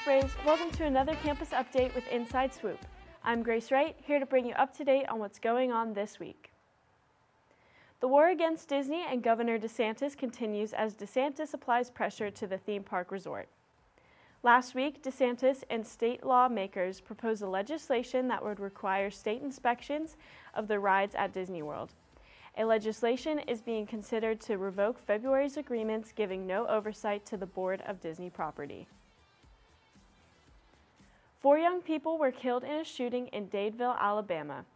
Braves. Welcome to another campus update with Inside Swoop. I'm Grace Wright, here to bring you up to date on what's going on this week. The war against Disney and Governor DeSantis continues as DeSantis applies pressure to the theme park resort. Last week, DeSantis and state lawmakers proposed a legislation that would require state inspections of the rides at Disney World. A legislation is being considered to revoke February's agreements giving no oversight to the Board of Disney Property. 4 young people were killed in a shooting in Dadeville, Alabama.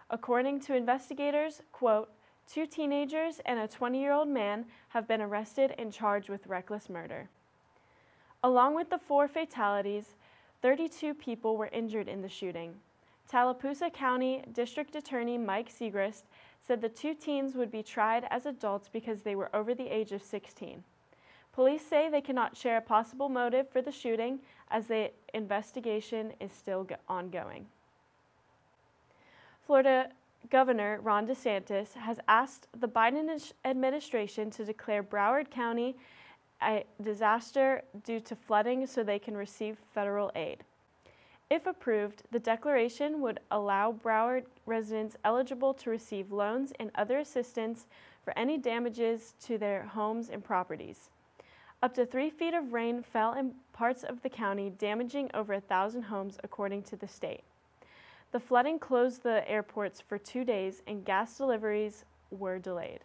According to investigators, quote, 2 teenagers and a 20-year-old man have been arrested and charged with reckless murder. Along with the 4 fatalities, 32 people were injured in the shooting. Tallapoosa County District Attorney Mike Segrist said the 2 teens would be tried as adults because they were over the age of 16. Police say they cannot share a possible motive for the shooting as the investigation is still ongoing. Florida Governor Ron DeSantis has asked the Biden administration to declare Broward County a disaster due to flooding so they can receive federal aid. If approved, the declaration would allow Broward residents eligible to receive loans and other assistance for any damages to their homes and properties. Up to 3 feet of rain fell in parts of the county, damaging over 1,000 homes, according to the state. The flooding closed the airports for 2 days, and gas deliveries were delayed.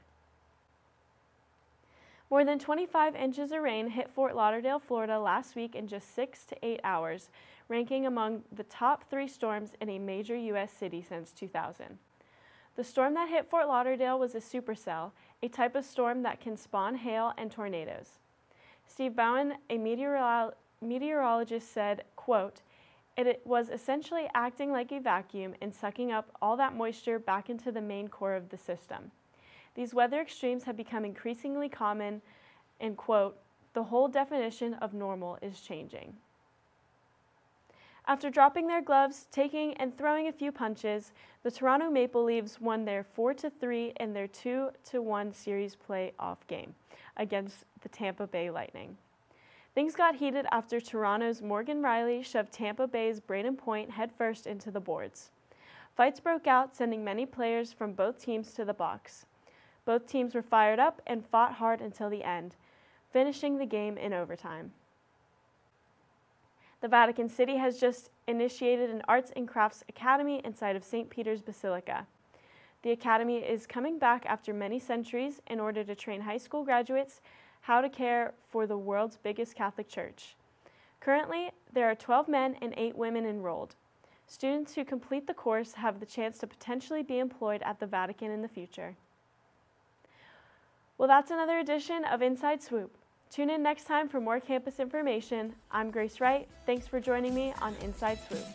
More than 25 inches of rain hit Fort Lauderdale, Florida last week in just 6 to 8 hours, ranking among the top 3 storms in a major U.S. city since 2000. The storm that hit Fort Lauderdale was a supercell, a type of storm that can spawn hail and tornadoes. Steve Bowen, a meteorologist, said, quote, it was essentially acting like a vacuum and sucking up all that moisture back into the main core of the system. These weather extremes have become increasingly common and, quote, the whole definition of normal is changing. After dropping their gloves, taking and throwing a few punches, the Toronto Maple Leafs won their 4-3 in their 2-1 series playoff game against the Tampa Bay Lightning. Things got heated after Toronto's Morgan Rielly shoved Tampa Bay's Braden Point headfirst into the boards. Fights broke out, sending many players from both teams to the box. Both teams were fired up and fought hard until the end, finishing the game in overtime. The Vatican City has just initiated an Arts and Crafts Academy inside of St. Peter's Basilica. The academy is coming back after many centuries in order to train high school graduates how to care for the world's biggest Catholic church. Currently, there are 12 men and 8 women enrolled. Students who complete the course have the chance to potentially be employed at the Vatican in the future. Well, that's another edition of Inside Swoop. Tune in next time for more campus information. I'm Grace Wright. Thanks for joining me on Inside Swoop.